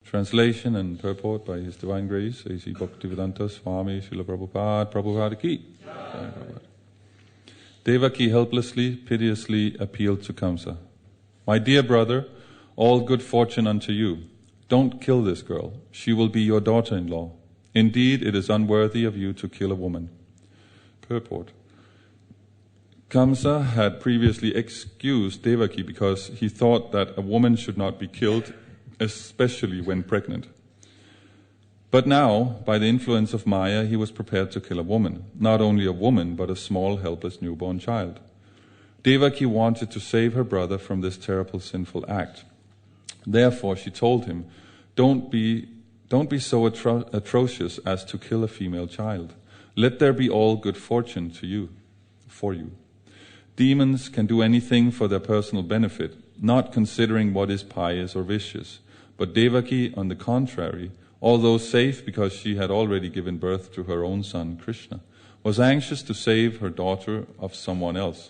Translation and purport by His Divine Grace, A.C. Bhaktivedanta Swami Srila Prabhupada, Prabhupada Ki. Devaki helplessly, piteously appealed to Kamsa. My dear brother, all good fortune unto you. Don't kill this girl. She will be your daughter-in-law. Indeed, it is unworthy of you to kill a woman. Purport. Kamsa had previously excused Devaki because he thought that a woman should not be killed, especially when pregnant. But now, by the influence of Maya, he was prepared to kill a woman. Not only a woman, but a small, helpless newborn child. Devaki wanted to save her brother from this terrible sinful act. Therefore, she told him, Don't be so atrocious as to kill a female child. Let there be all good fortune for you. Demons can do anything for their personal benefit, not considering what is pious or vicious. But Devaki, on the contrary, although safe because she had already given birth to her own son, Krishna, was anxious to save her daughter of someone else.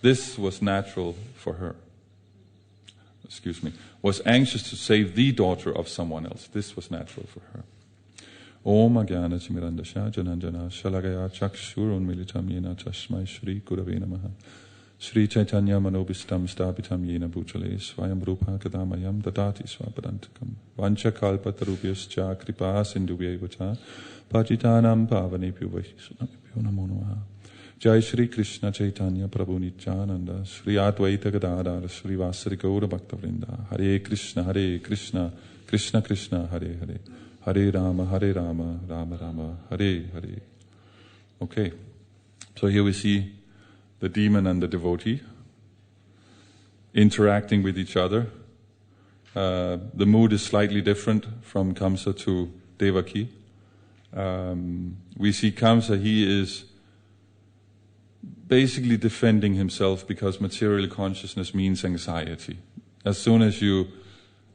This was natural for her. Was anxious to save the daughter of someone else. This was natural for her. Om Agyana Chimirandasha Jananjana Shalagaya Chakshur Unmilitam Yena Tashmai Shri Gurave Namaha Shri Chaitanya Manobistam Stapitam Yena Bhutale Swayam Rupa Kadamayam Dadati Swapadantakam Vancha Kalpatarubhyascha Kripa Sindhubhyevacha Pachitanam Pavanebhyo Vaishunabhyo Namo Namaha Jai Shri Krishna Chaitanya Prabhu Nityananda Shri Advaita Gadadhara Shri Vasari Gaura Bhaktavrinda Hare Krishna Krishna Krishna Hare Hare Hare Rama Rama Rama Hare Hare. Okay, so here we see the demon and the devotee interacting with each other. The mood is slightly different from Kamsa to Devaki. We see Kamsa, he is basically defending himself because material consciousness means anxiety. As soon as you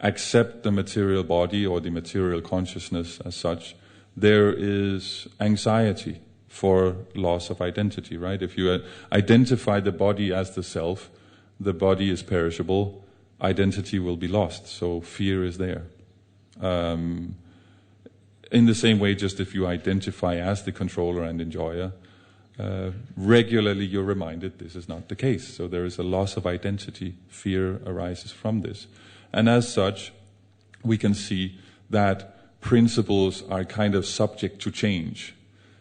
accept the material body or the material consciousness as such, there is anxiety for loss of identity, right? If you identify the body as the self, the body is perishable, identity will be lost, so fear is there. In the same way, just if you identify as the controller and enjoyer, regularly you're reminded this is not the case. So there is a loss of identity, fear arises from this. And as such, we can see that principles are kind of subject to change.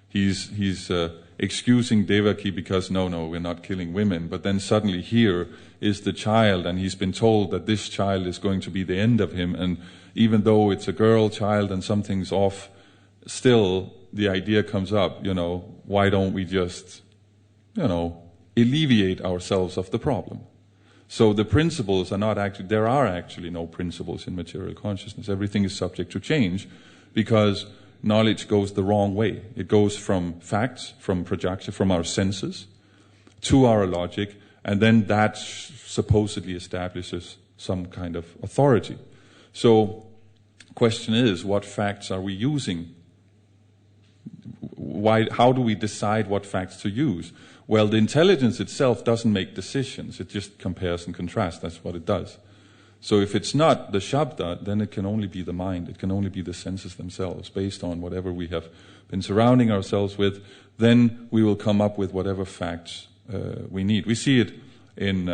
He's excusing Devaki because no, we're not killing women. But then suddenly here is the child, and he's been told that this child is going to be the end of him. And even though it's a girl child and something's off, still the idea comes up, why don't we just, alleviate ourselves of the problem? So the principles are not actually, there are actually no principles in material consciousness. Everything is subject to change because knowledge goes the wrong way. It goes from facts, from projection, from our senses to our logic, and then that supposedly establishes some kind of authority. So question is, what facts are we using? How do we decide what facts to use? Well, the intelligence itself doesn't make decisions. It just compares and contrasts. That's what it does. So if it's not the Shabda, then it can only be the mind. It can only be the senses themselves. Based on whatever we have been surrounding ourselves with, then we will come up with whatever facts we need. We see it in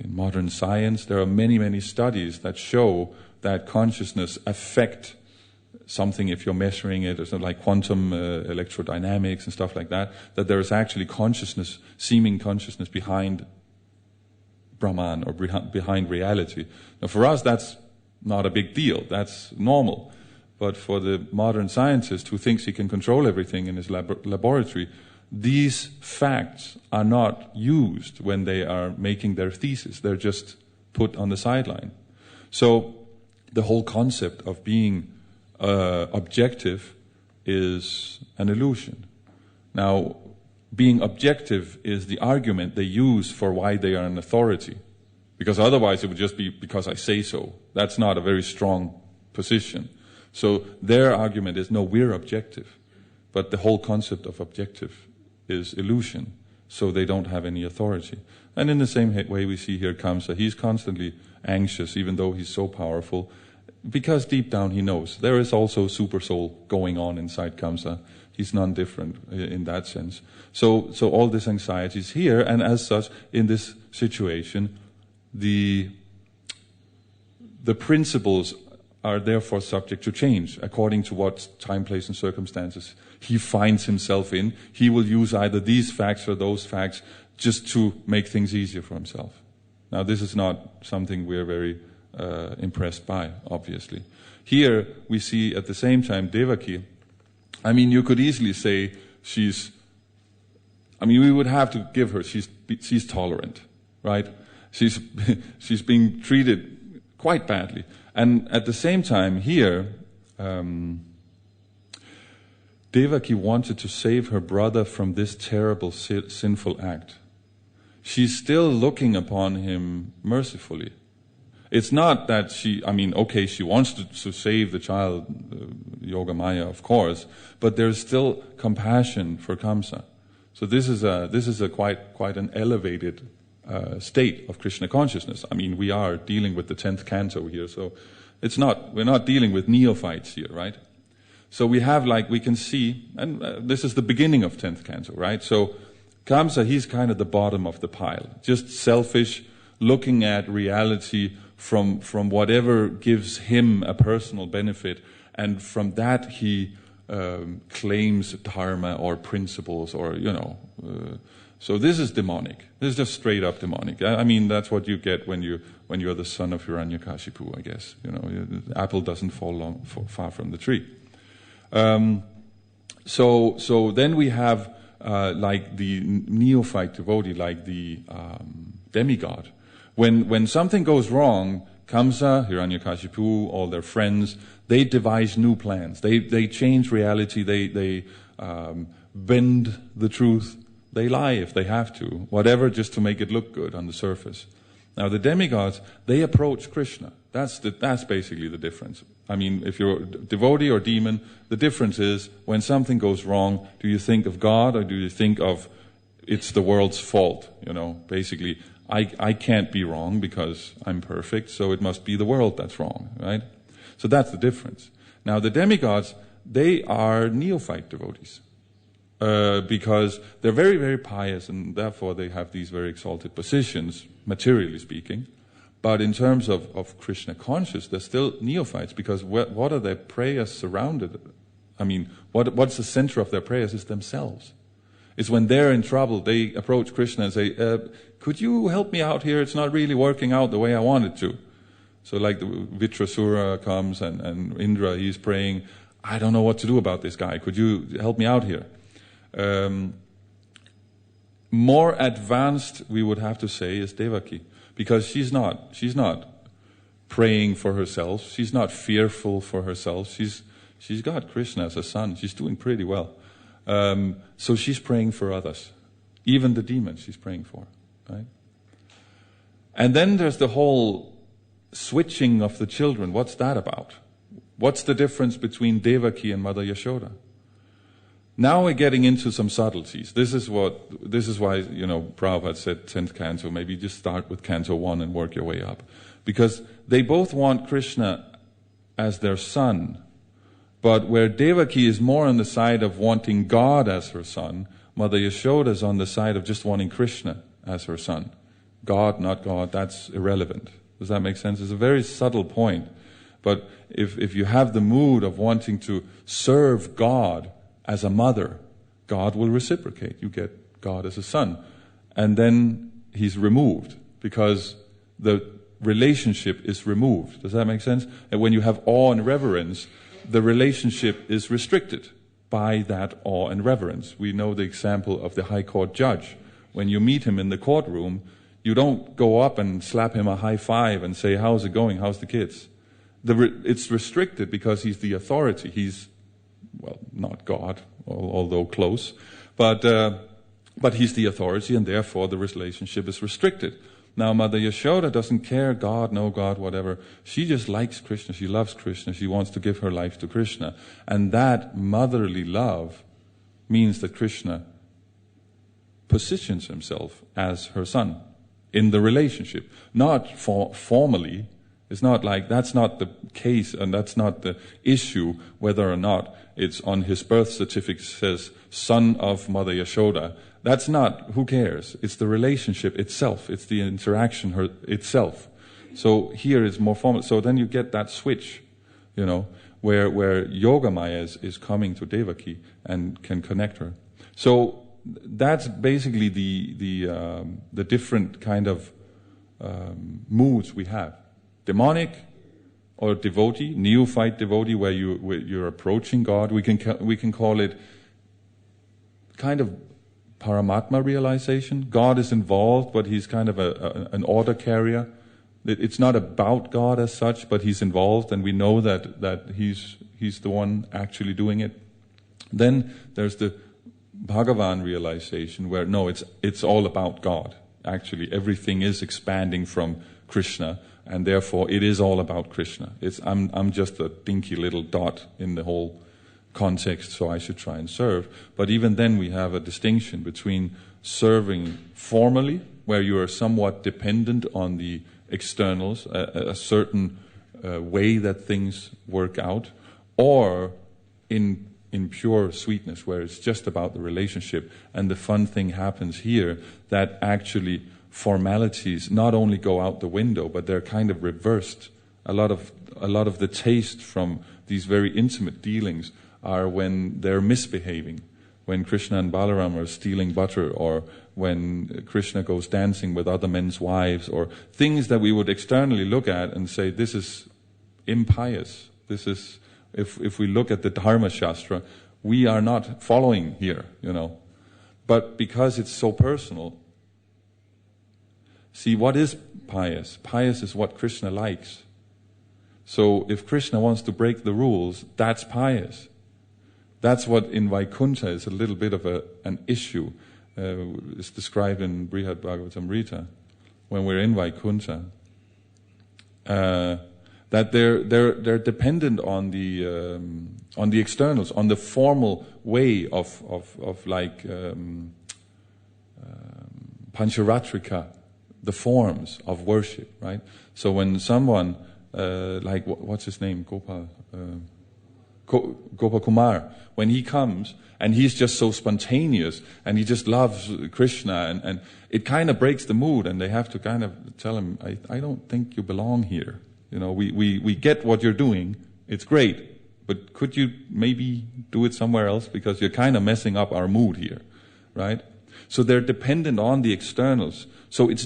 modern science. There are many, many studies that show that consciousness affects something if you're measuring it, or something like quantum electrodynamics and stuff like that, that there is actually consciousness, seeming consciousness behind Brahman or behind reality. Now for us that's not a big deal, that's normal. But for the modern scientist who thinks he can control everything in his laboratory, these facts are not used when they are making their thesis. They're just put on the sideline. So the whole concept of being objective is an illusion. Now, being objective is the argument they use for why they are an authority. Because otherwise it would just be because I say so. That's not a very strong position. So their argument is, no, we're objective. But the whole concept of objective is illusion. So they don't have any authority. And in the same way we see here Kamsa, he's constantly anxious, even though he's so powerful, because deep down he knows there is also super soul going on inside Kamsa. He's none different in that sense. So all this anxiety is here, and as such, in this situation, the principles are therefore subject to change according to what time, place, and circumstances he finds himself in. He will use either these facts or those facts just to make things easier for himself. Now, this is not something we're very impressed by, obviously. Here, we see at the same time Devaki. I mean, you could easily say we would have to give her, she's tolerant, right? She's being treated quite badly. And at the same time, here, Devaki wanted to save her brother from this terrible sinful act. She's still looking upon him mercifully. It's not that she wants to save the child, Yogamaya, of course, but there's still compassion for Kamsa. So this is a quite an elevated state of Krishna consciousness. I mean, we are dealing with the 10th canto here, so we're not dealing with neophytes here, right? So we can see, and this is the beginning of 10th canto, right? So Kamsa, he's kind of the bottom of the pile, just selfish, looking at reality from whatever gives him a personal benefit, and from that he claims dharma or principles, or so this is demonic. This is just straight up demonic. I mean, that's what you get when you're the son of Hiranyakashipu, I guess. The apple doesn't fall far from the tree. So then we have like the neophyte devotee, like the demigod. When something goes wrong, Kamsa, Hiranyakashipu, all their friends, they devise new plans. They change reality. They bend the truth. They lie if they have to, whatever, just to make it look good on the surface. Now the demigods, they approach Krishna. That's basically the difference. I mean, if you're a devotee or demon, the difference is when something goes wrong, do you think of God or do you think of it's the world's fault? Basically, I can't be wrong because I'm perfect, so it must be the world that's wrong, right? So that's the difference. Now the demigods, they are neophyte devotees. Because they're very, very pious, and therefore they have these very exalted positions, materially speaking. But in terms of Krishna conscious, they're still neophytes, because what are their prayers surrounded? I mean, what's the center of their prayers is themselves. It's when they're in trouble, they approach Krishna and say, could you help me out here? It's not really working out the way I want it to. So like the Vitrasura comes and Indra, he's praying, I don't know what to do about this guy. Could you help me out here? More advanced, we would have to say, is Devaki, because she's not praying for herself. She's not fearful for herself. She's got Krishna as a son. She's doing pretty well. So she's praying for others, even the demons she's praying for, right? And then there's the whole switching of the children. What's that about? What's the difference between Devaki and Mother Yashoda? Now we're getting into some subtleties. This is why, Prabhupada said 10th canto, maybe just start with canto 1 and work your way up. Because they both want Krishna as their son, but where Devaki is more on the side of wanting God as her son, Mother Yashoda is on the side of just wanting Krishna as her son. God, not God, that's irrelevant. Does that make sense? It's a very subtle point. But if you have the mood of wanting to serve God as a mother, God will reciprocate. You get God as a son. And then he's removed because the relationship is removed. Does that make sense? And when you have awe and reverence, the relationship is restricted by that awe and reverence. We know the example of the high court judge. When you meet him in the courtroom, you don't go up and slap him a high five and say, how's it going? How's the kids? It's restricted because he's the authority. He's, well, not God, although close, but he's the authority, and therefore the relationship is restricted. Now, Mother Yashoda doesn't care, God, no God, whatever. She just likes Krishna. She loves Krishna. She wants to give her life to Krishna. And that motherly love means that Krishna positions himself as her son. in the relationship, not formally. It's not like, that's not the case, and that's not the issue, whether or not it's on his birth certificate says son of Mother Yashoda. That's not, who cares? It's the relationship itself. It's the interaction itself. So here it's more formal. So then you get that switch, where Yogamaya is coming to Devaki and can connect her. So that's basically the different kind of moods we have. Demonic or devotee, neophyte devotee, where you're approaching God. We can call it kind of Paramatma realization. God is involved, but he's kind of an order carrier. It's not about God as such, but he's involved, and we know that he's the one actually doing it. Then there's the Bhagavan realization, where no, it's all about God. Actually, everything is expanding from Krishna, and therefore it is all about Krishna. I'm just a dinky little dot in the whole context, so I should try and serve. But even then we have a distinction between serving formally, where you are somewhat dependent on the externals, a certain way that things work out, or in pure sweetness, where it's just about the relationship. And the fun thing happens here, that actually formalities not only go out the window, but they're kind of reversed. A lot of the taste from these very intimate dealings are when they're misbehaving, when Krishna and Balaram are stealing butter, or when Krishna goes dancing with other men's wives, or things that we would externally look at and say, this is impious. This is, if we look at the Dharma Shastra, we are not following here, But because it's so personal, see, what is pious? Pious is what Krishna likes. So if Krishna wants to break the rules, that's pious. That's what in Vaikuntha is a little bit of an issue. It's described in Brihad Bhagavatamrita, when we're in Vaikuntha, that they're dependent on the externals, on the formal way of like Pancharatrika, the forms of worship, right? So when someone, like, what's his name, Gopakumar, when he comes and he's just so spontaneous and he just loves Krishna, and it kind of breaks the mood, and they have to kind of tell him, I don't think you belong here. We get what you're doing, it's great, but could you maybe do it somewhere else, because you're kind of messing up our mood here, right? So they're dependent on the externals. So it's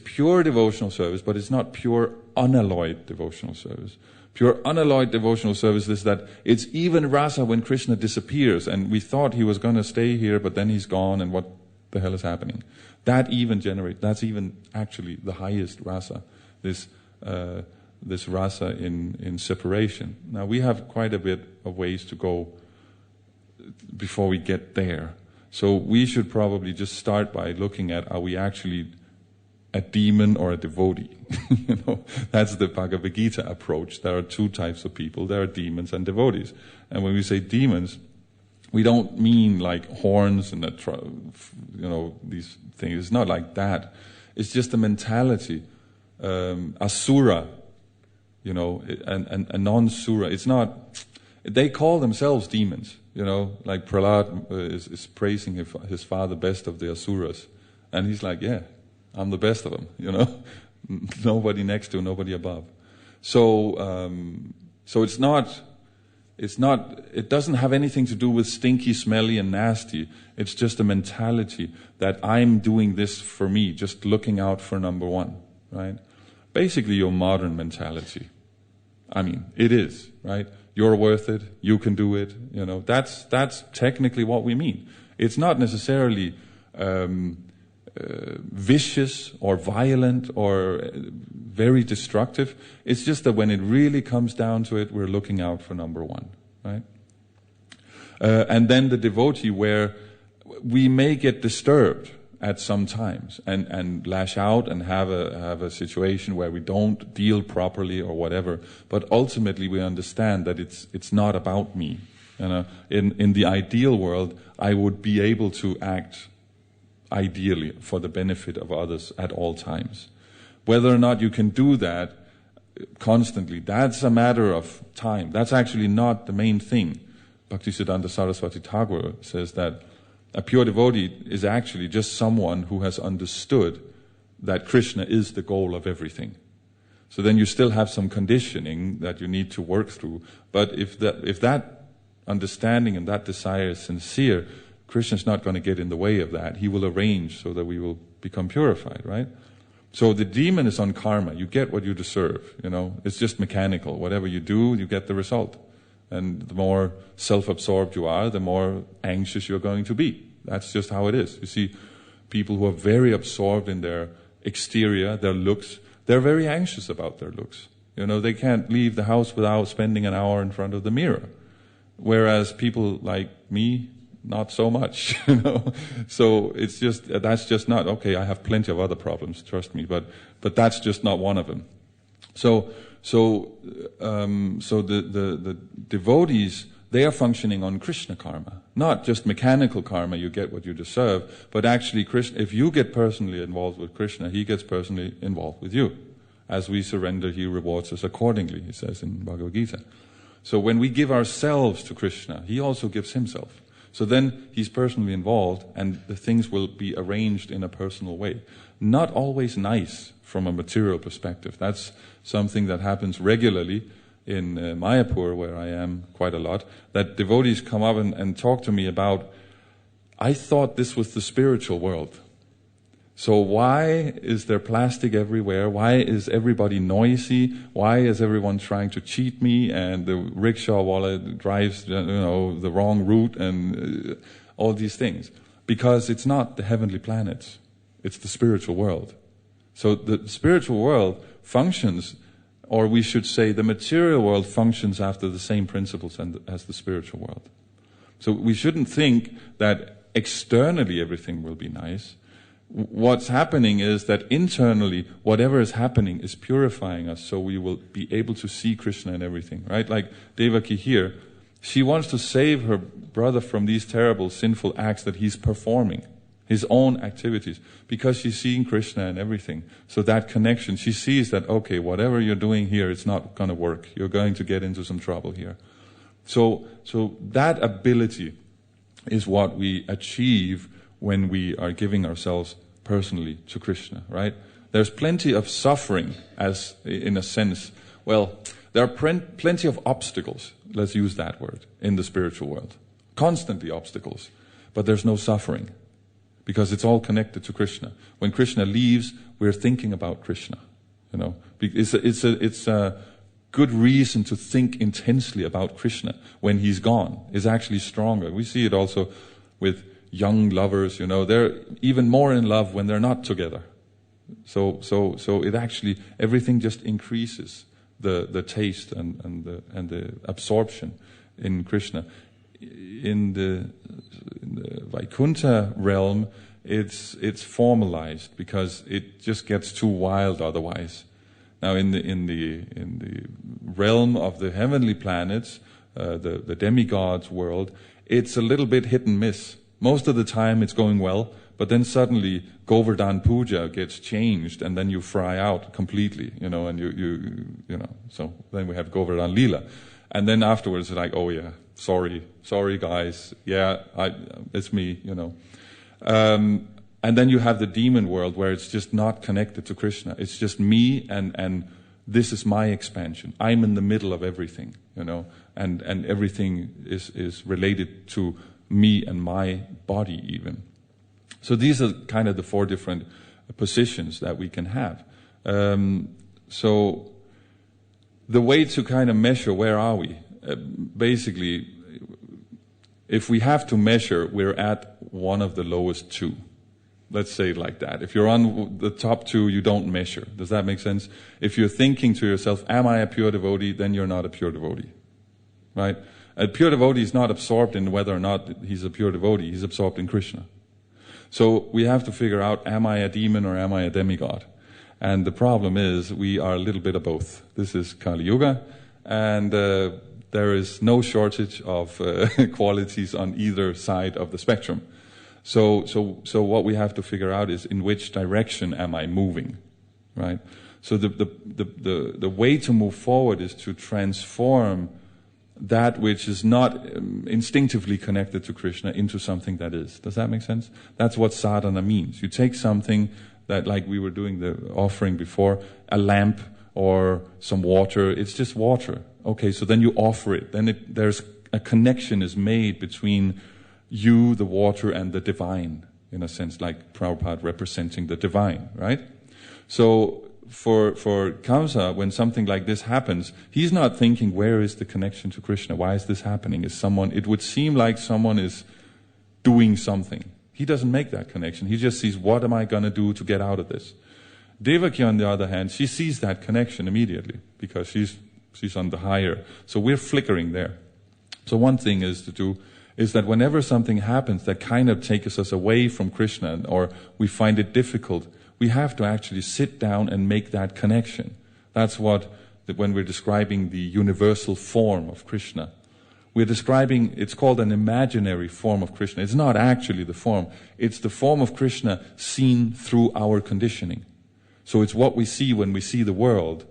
pure devotional service, but it's not pure unalloyed devotional service. Pure unalloyed devotional service is that it's even rasa when Krishna disappears, and we thought he was going to stay here, but then he's gone, and what the hell is happening? That's even actually the highest rasa, this rasa in separation. Now we have quite a bit of ways to go before we get there. So we should probably just start by looking at, are we actually a demon or a devotee? That's the Bhagavad Gita approach. There are two types of people. There are demons and devotees. And when we say demons, we don't mean like horns and these things. It's not like that. It's just a mentality. Asura, and a non-sura. It's not. They call themselves demons. Like Prahlad is praising his father, best of the asuras, and he's like, yeah, I'm the best of them. Nobody next to, nobody above. So it's not. It doesn't have anything to do with stinky, smelly, and nasty. It's just a mentality that I'm doing this for me, just looking out for number one, right? Basically, your modern mentality. I mean, it is, right? You're worth it. You can do it. That's technically what we mean. It's not necessarily vicious or violent or very destructive. It's just that when it really comes down to it, we're looking out for number one, right? And then the devotee, where we may get disturbed at some times and lash out and have a situation where we don't deal properly or whatever, but ultimately we understand that it's not about me. In the ideal world, I would be able to act ideally for the benefit of others at all times. Whether or not you can do that constantly, that's a matter of time. That's actually not the main thing. Bhaktisiddhanta Saraswati Thakur says that a pure devotee is actually just someone who has understood that Krishna is the goal of everything. So then you still have some conditioning that you need to work through. But if that understanding and that desire is sincere, Krishna's not going to get in the way of that. He will arrange so that we will become purified, right? So the demon is on karma. You get what you deserve, It's just mechanical. Whatever you do, you get the result. And the more self-absorbed you are, the more anxious you're going to be. That's just how it is. You see, people who are very absorbed in their exterior, their looks, they're very anxious about their looks. They can't leave the house without spending an hour in front of the mirror. Whereas people like me, not so much, So that's just not, okay, I have plenty of other problems, trust me, but that's just not one of them. So the devotees, they are functioning on Krishna karma, not just mechanical karma, you get what you deserve, but actually Krishna, if you get personally involved with Krishna, he gets personally involved with you. As we surrender, he rewards us accordingly, he says in Bhagavad Gita. So when we give ourselves to Krishna, he also gives himself. So then he's personally involved and the things will be arranged in a personal way. Not always nice from a material perspective. That's something that happens regularly in Mayapur, where I am quite a lot, that devotees come up and talk to me about, I thought this was the spiritual world. So why is there plastic everywhere? Why is everybody noisy? Why is everyone trying to cheat me? And the rickshaw wallet drives, the wrong route and all these things. Because it's not the heavenly planets. It's the spiritual world. So the spiritual world functions, or we should say the material world functions after the same principles as the spiritual world. So we shouldn't think that externally everything will be nice. What's happening is that internally, whatever is happening is purifying us, so we will be able to see Krishna in everything, right? Like Devaki here, she wants to save her brother from these terrible sinful acts that he's performing, his own activities, because she's seeing Krishna in everything. So that connection, she sees that, okay, whatever you're doing here, it's not going to work. You're going to get into some trouble here. So that ability is what we achieve when we are giving ourselves personally to Krishna, right? There's plenty of suffering, as in a sense. Well, there are plenty of obstacles, let's use that word, in the spiritual world. Constantly obstacles. But there's no suffering, because it's all connected to Krishna. When Krishna leaves, we're thinking about Krishna. It's a good reason to think intensely about Krishna when he's gone. Is actually stronger. We see it also with young lovers, they're even more in love when they're not together. So it actually, everything just increases the taste and the absorption in Krishna. In the Vaikuntha realm, it's formalized because it just gets too wild otherwise. Now in the realm of the heavenly planets, the demigods world, it's a little bit hit and miss. Most of the time it's going well, but then suddenly Govardhan Puja gets changed and then you fry out completely, and so then we have Govardhan Leela. And then afterwards it's like, oh yeah, sorry guys, yeah, it's me, And then you have the demon world where it's just not connected to Krishna. It's just me and this is my expansion. I'm in the middle of everything, and everything is related to me and my body even. So these are kind of the four different positions that we can have. So the way to kind of measure where are we? Basically, if we have to measure, we're at one of the lowest two. Let's say it like that. If you're on the top two, you don't measure. Does that make sense? If you're thinking to yourself, am I a pure devotee? Then you're not a pure devotee. Right? A pure devotee is not absorbed in whether or not he's a pure devotee. He's absorbed in Krishna. So we have to figure out, am I a demon or am I a demigod? And the problem is, we are a little bit of both. This is Kali Yuga, and there is no shortage of qualities on either side of the spectrum. So what we have to figure out is in which direction am I moving, right? So the way to move forward is to transform that which is not instinctively connected to Krishna into something that is. Does that make sense? That's what sadhana means. You take something that, like we were doing the offering before, a lamp or some water, it's just water. Okay, so then you offer it. Then there's a connection is made between you, the water, and the divine, in a sense, like Prabhupada representing the divine, right? So for Kamsa, when something like this happens, he's not thinking, where is the connection to Krishna? Why is this happening? It would seem like someone is doing something. He doesn't make that connection. He just sees, what am I going to do to get out of this? Devaki, on the other hand, she sees that connection immediately because she's on the higher. So we're flickering there. So one thing is that whenever something happens that kind of takes us away from Krishna, or we find it difficult, we have to actually sit down and make that connection. That's what, when we're describing the universal form of Krishna, we're describing, it's called an imaginary form of Krishna. It's not actually the form. It's the form of Krishna seen through our conditioning. So it's what we see when we see the world,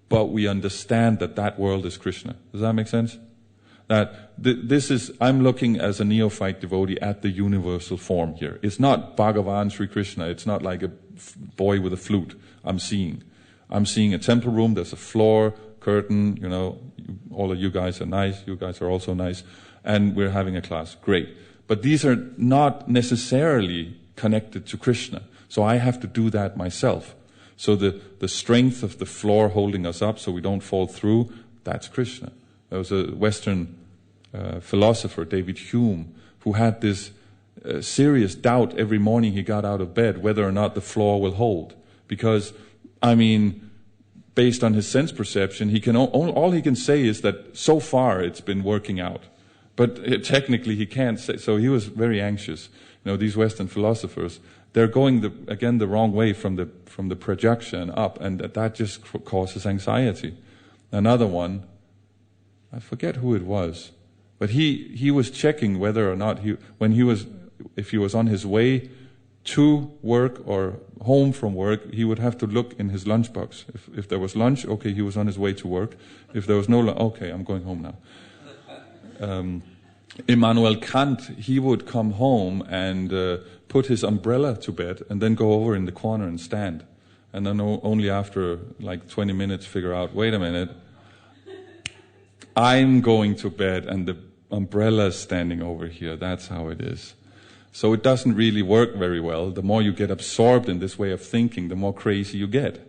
but we understand that world is Krishna. Does that make sense? That I'm looking as a neophyte devotee at the universal form here. It's not Bhagavan Sri Krishna. It's not like a boy with a flute I'm seeing. I'm seeing a temple room. There's a floor, curtain, all of you guys are nice. You guys are also nice. And we're having a class. Great. But these are not necessarily connected to Krishna. So I have to do that myself. So the strength of the floor holding us up so we don't fall through, that's Krishna. There was a Western philosopher, David Hume, who had this serious doubt every morning he got out of bed whether or not the floor will hold. Because, based on his sense perception, all he can say is that so far it's been working out. But technically he can't say. So he was very anxious. These Western philosophers, they're going the wrong way from the projection up, and that just causes anxiety. Another one, I forget who it was, but he was checking whether or not if he was on his way to work or home from work, he would have to look in his lunchbox. If there was lunch, okay, he was on his way to work. If there was no lunch, okay, I'm going home now. Immanuel Kant, he would come home and put his umbrella to bed and then go over in the corner and stand. And then only after like 20 minutes figure out, wait a minute, I'm going to bed and the umbrella is standing over here. That's how it is. So it doesn't really work very well. The more you get absorbed in this way of thinking, the more crazy you get.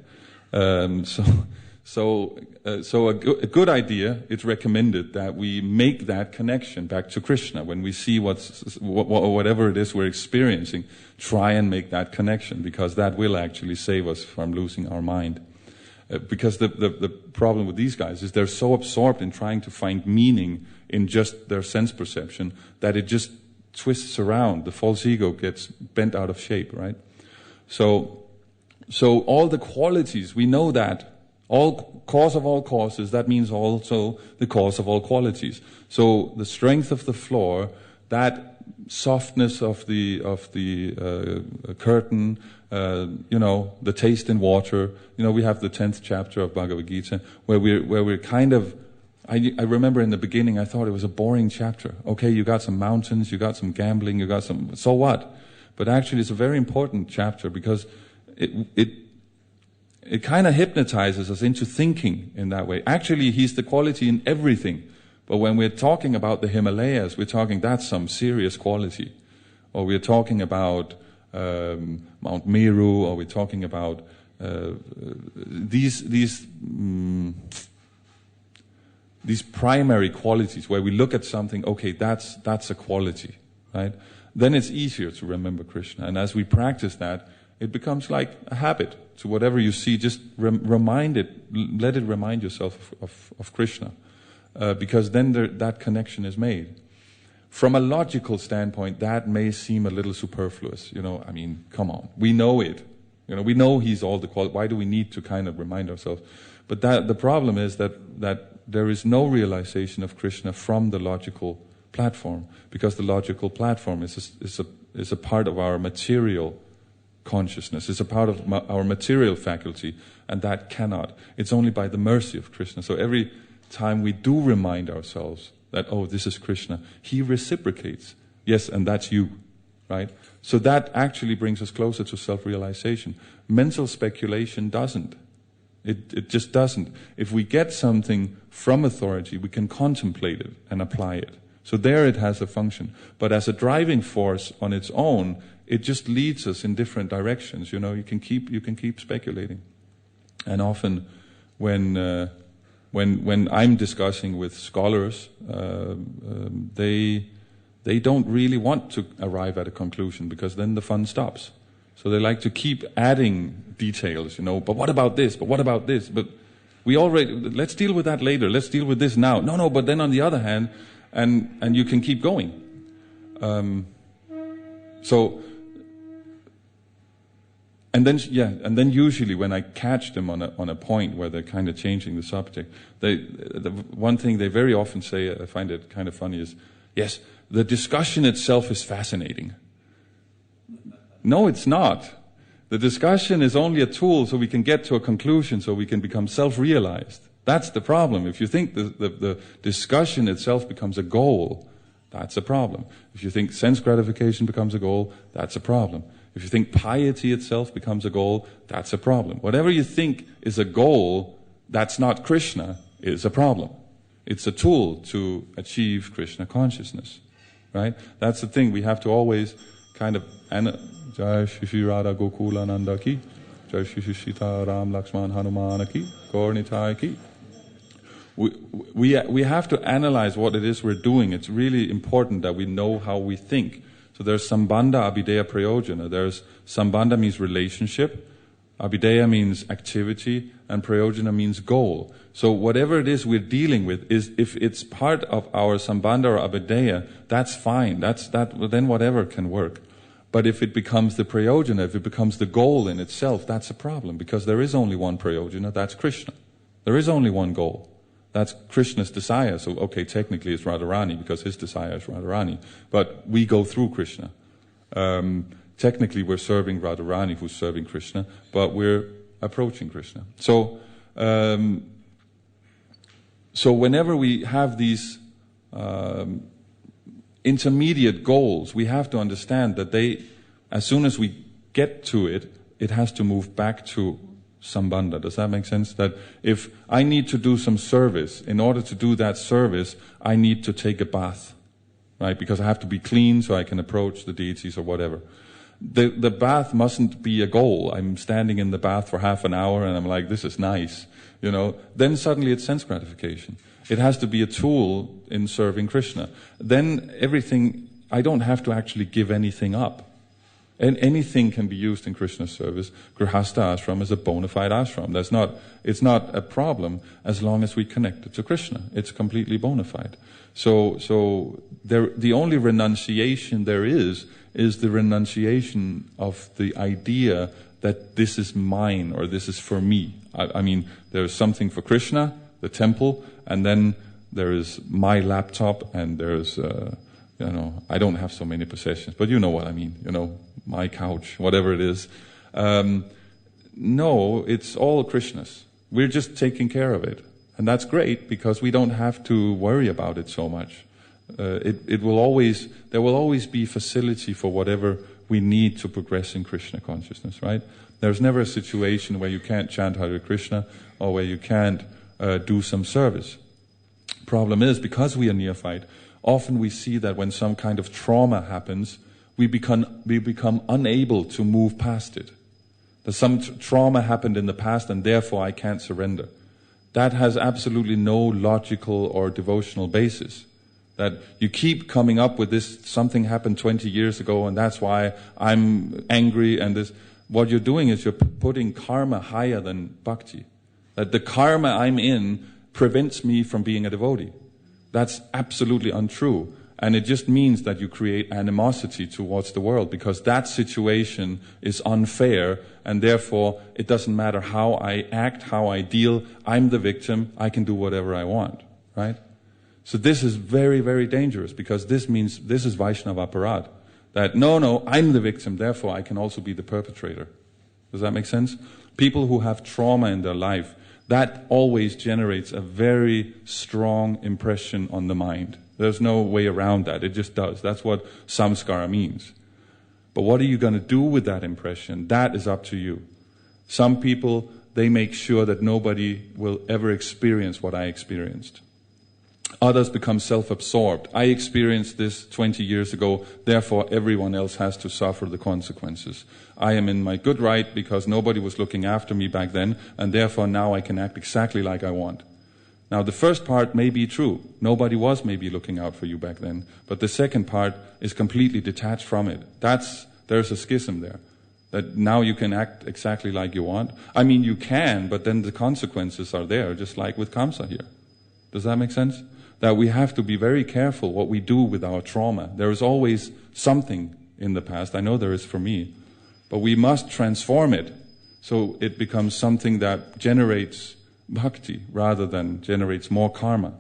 So a good idea, it's recommended that we make that connection back to Krishna. When we see whatever it is we're experiencing, try and make that connection, because that will actually save us from losing our mind. Because the problem with these guys is they're so absorbed in trying to find meaning in just their sense perception that it just twists around. The false ego gets bent out of shape, right? So all the qualities, we know that. All cause of all causes, that means also the cause of all qualities. So the strength of the floor, that softness of the curtain, the taste in water. We have the 10th chapter of Bhagavad Gita where we're kind of. I remember in the beginning I thought it was a boring chapter. Okay, you got some mountains, you got some gambling, you got some. So what? But actually, it's a very important chapter because it kind of hypnotizes us into thinking in that way. Actually, he's the quality in everything. But when we're talking about the Himalayas, we're talking that's some serious quality. Or we're talking about Mount Meru, or we're talking about these primary qualities where we look at something, okay, that's a quality, right? Then it's easier to remember Krishna. And as we practice that, it becomes like a habit. To whatever you see, just remind it, let it remind yourself of Krishna. Because then that connection is made. From a logical standpoint, that may seem a little superfluous. Come on. We know it. We know he's all the quality. Why do we need to kind of remind ourselves? But the problem is that there is no realization of Krishna from the logical platform, because the logical platform is is a part of our material consciousness. It's a part of our material faculty, and that cannot. It's only by the mercy of Krishna. So every time we do remind ourselves that, oh, this is Krishna, he reciprocates. Yes, and that's you, right? So that actually brings us closer to self-realization. Mental speculation doesn't. It just doesn't. If we get something from authority, we can contemplate it and apply it. So there it has a function. But as a driving force on its own, it just leads us in different directions. You know, you can keep speculating. And often when I'm discussing with scholars, they don't really want to arrive at a conclusion, because then the fun stops. So they like to keep adding details, you know, but what about this? But what about this? But let's deal with that later. Let's deal with this now. No, but then on the other hand, and you can keep going. And then usually when I catch them on a point where they're kind of changing the subject, the one thing they very often say, I find it kind of funny, is, yes, the discussion itself is fascinating. No, it's not. The discussion is only a tool so we can get to a conclusion, so we can become self-realized. That's the problem. If you think the discussion itself becomes a goal, that's a problem. If you think sense gratification becomes a goal, that's a problem. If you think piety itself becomes a goal, that's a problem. Whatever you think is a goal that's not Krishna is a problem. It's a tool to achieve Krishna consciousness, right? That's the thing. We have to always kind of... Jai Shri Radha Gokula Nanda ki, Jai Shri Sita Ram Lakshman Hanuman ki, Gaur Nitai ki. We have to analyze what it is we're doing. It's really important that we know how we think. So there's Sambandha, Abhideya, Prayojana. There's Sambandha means relationship, Abhideya means activity, and Prayojana means goal. So whatever it is we're dealing with, is if it's part of our Sambandha or Abhideya, that's fine. Then whatever can work. But if it becomes the Prayojana, if it becomes the goal in itself, that's a problem, because there is only one Prayojana, that's Krishna. There is only one goal. That's Krishna's desire. So, okay, technically it's Radharani, because his desire is Radharani. But we go through Krishna. Technically we're serving Radharani, who's serving Krishna, but we're approaching Krishna. So whenever we have these intermediate goals, we have to understand that as soon as we get to it, it has to move back to Sambandha. Does that make sense? That if I need to do some service, in order to do that service, I need to take a bath, right? Because I have to be clean so I can approach the deities or whatever. The bath mustn't be a goal. I'm standing in the bath for half an hour and I'm like, this is nice, you know. Then suddenly it's sense gratification. It has to be a tool in serving Krishna. Then everything, I don't have to actually give anything up. And anything can be used in Krishna's service. Grihastha ashram is a bona fide ashram. It's not a problem as long as we connect it to Krishna. It's completely bona fide. So the only renunciation there is the renunciation of the idea that this is mine or this is for me. I mean, there's something for Krishna, the temple, and then there is my laptop, and there's, I don't have so many possessions, but you know what I mean, my couch, whatever it is. No, it's all Krishna's. We're just taking care of it. And that's great, because we don't have to worry about it so much. There will always be facility for whatever we need to progress in Krishna consciousness, right? There's never a situation where you can't chant Hare Krishna or where you can't do some service. Problem is, because we are neophyte, often we see that when some kind of trauma happens, we become unable to move past it. That some trauma happened in the past and therefore I can't surrender. That has absolutely no logical or devotional basis. That you keep coming up with this, something happened 20 years ago and that's why I'm angry and this. What you're doing is you're putting karma higher than bhakti. That the karma I'm in prevents me from being a devotee. That's absolutely untrue. And it just means that you create animosity towards the world, because that situation is unfair, and therefore it doesn't matter how I act, how I deal. I'm the victim. I can do whatever I want, right? So this is very, very dangerous, because this means this is Vaishnava aparad. That, no, I'm the victim, therefore I can also be the perpetrator. Does that make sense? People who have trauma in their life, that always generates a very strong impression on the mind. There's no way around that. It just does. That's what samskara means. But what are you going to do with that impression? That is up to you. Some people, they make sure that nobody will ever experience what I experienced. Others become self-absorbed. I experienced this 20 years ago, therefore everyone else has to suffer the consequences. I am in my good right because nobody was looking after me back then, and therefore now I can act exactly like I want. Now the first part may be true. Nobody was maybe looking out for you back then. But the second part is completely detached from it. There's a schism there. That now you can act exactly like you want. I mean, you can, but then the consequences are there, just like with Kamsa here. Does that make sense? That we have to be very careful what we do with our trauma. There is always something in the past. I know there is for me. But we must transform it so it becomes something that generates bhakti rather than generates more karma.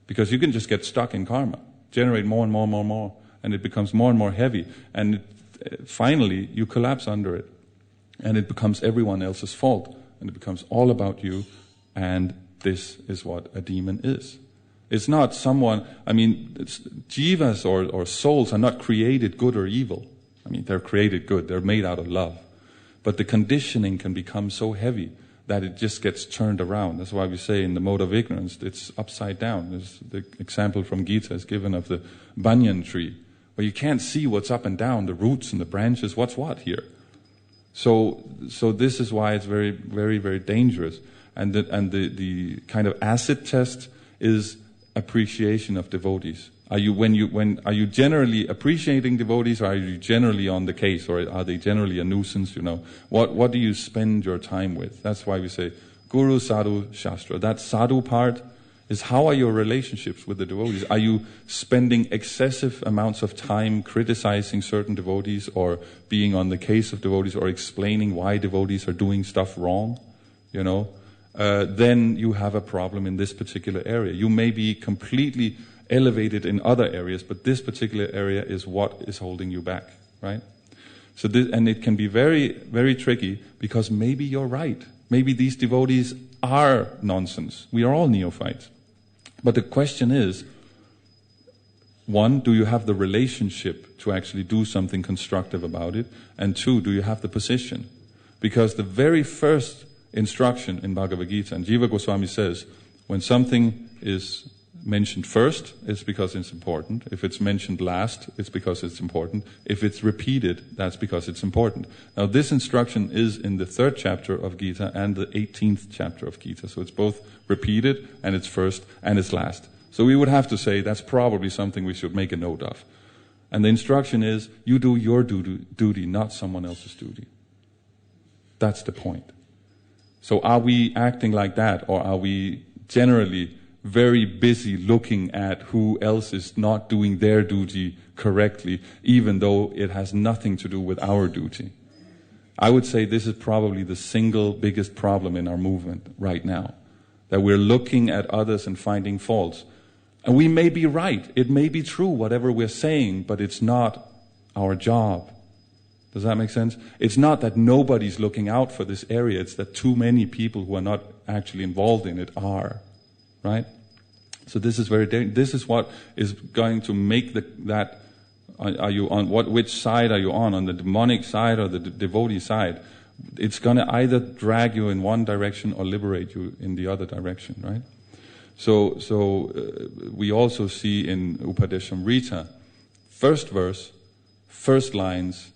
Because you can just get stuck in karma. Generate more and more. And it becomes more and more heavy. And finally, you collapse under it. And it becomes everyone else's fault. And it becomes all about you. And this is what a demon is. It's not someone, jivas or souls are not created good or evil. They're created good. They're made out of love. But the conditioning can become so heavy that it just gets turned around. That's why we say in the mode of ignorance, it's upside down. There's the example from Gita is given of the banyan tree, where you can't see what's up and down, the roots and the branches, what's what here. So this is why it's very, very, very dangerous. And the kind of acid test is appreciation of devotees. Are you generally appreciating devotees, or are you generally on the case, or are they generally a nuisance? What do you spend your time with? That's why we say Guru, Sadhu, Shastra. That Sadhu part is how are your relationships with the devotees? Are you spending excessive amounts of time criticizing certain devotees, or being on the case of devotees, or explaining why devotees are doing stuff wrong? Then you have a problem in this particular area. You may be completely elevated in other areas, but this particular area is what is holding you back, right? And it can be very, very tricky, because maybe you're right. Maybe these devotees are nonsense. We are all neophytes. But the question is, one, do you have the relationship to actually do something constructive about it? And two, do you have the position? Because the very first instruction in Bhagavad Gita, and Jiva Goswami says, when something is mentioned first, it's because it's important. If it's mentioned last, it's because it's important. If it's repeated, that's because it's important. Now this instruction is in the 3rd chapter of Gita and the 18th chapter of Gita. So it's both repeated, and it's first, and it's last. So we would have to say that's probably something we should make a note of. And the instruction is, you do your duty, not someone else's duty. That's the point. So are we acting like that, or are we generally very busy looking at who else is not doing their duty correctly, even though it has nothing to do with our duty? I would say this is probably the single biggest problem in our movement right now, that we're looking at others and finding faults. And we may be right, it may be true, whatever we're saying, but it's not our job. Does that make sense? It's not that nobody's looking out for this area, it's that too many people who are not actually involved in it are. Right? So this is very dangerous. This is what is going to make are you on which side are you on the demonic side or the devotee side? It's going to either drag you in one direction or liberate you in the other direction, right? So we also see in Upadeshamrita, first verse, first lines,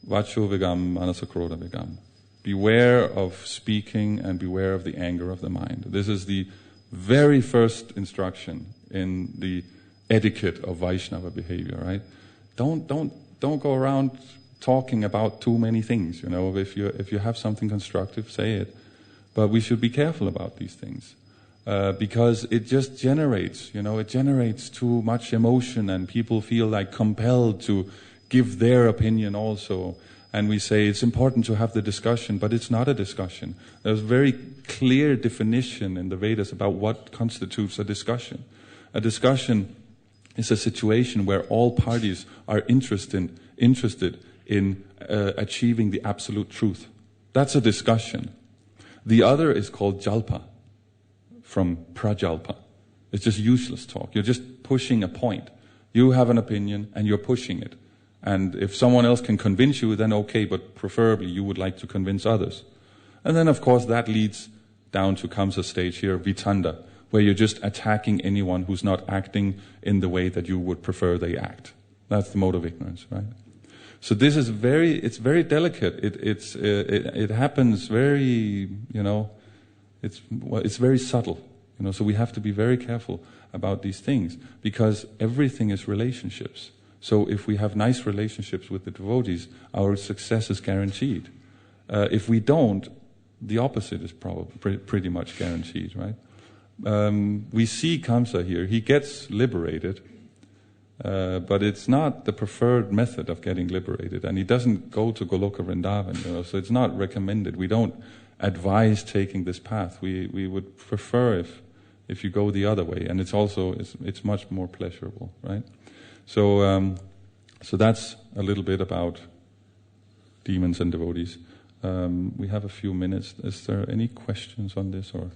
Vacho Vigam Manasakroda Vigam. Beware of speaking and beware of the anger of the mind. This is the very first instruction in the etiquette of Vaishnava behavior, right? Don't go around talking about too many things. If you have something constructive, say it. But we should be careful about these things, because it just generates, it generates too much emotion, and people feel like compelled to give their opinion also. And we say it's important to have the discussion, but it's not a discussion. There's very clear definition in the Vedas about what constitutes a discussion. A discussion is a situation where all parties are interested in achieving the absolute truth. That's a discussion. The other is called jalpa, from prajalpa. It's just useless talk. You're just pushing a point. You have an opinion and you're pushing it. And if someone else can convince you, then okay, but preferably you would like to convince others. And then, of course, that leads down to comes a stage here, vitanda, where you're just attacking anyone who's not acting in the way that you would prefer they act. That's the mode of ignorance, right? So this is it's very delicate. It happens very, it's very subtle. So we have to be very careful about these things, because everything is relationships. So if we have nice relationships with the devotees, our success is guaranteed. If we don't, the opposite is probably pretty much guaranteed, right? We see Kamsa here. He gets liberated, but it's not the preferred method of getting liberated. And he doesn't go to Goloka Vrindavan, so it's not recommended. We don't advise taking this path. We would prefer if you go the other way. And it's much more pleasurable, right? So that's a little bit about demons and devotees. We have a few minutes. Is there any questions on this, or?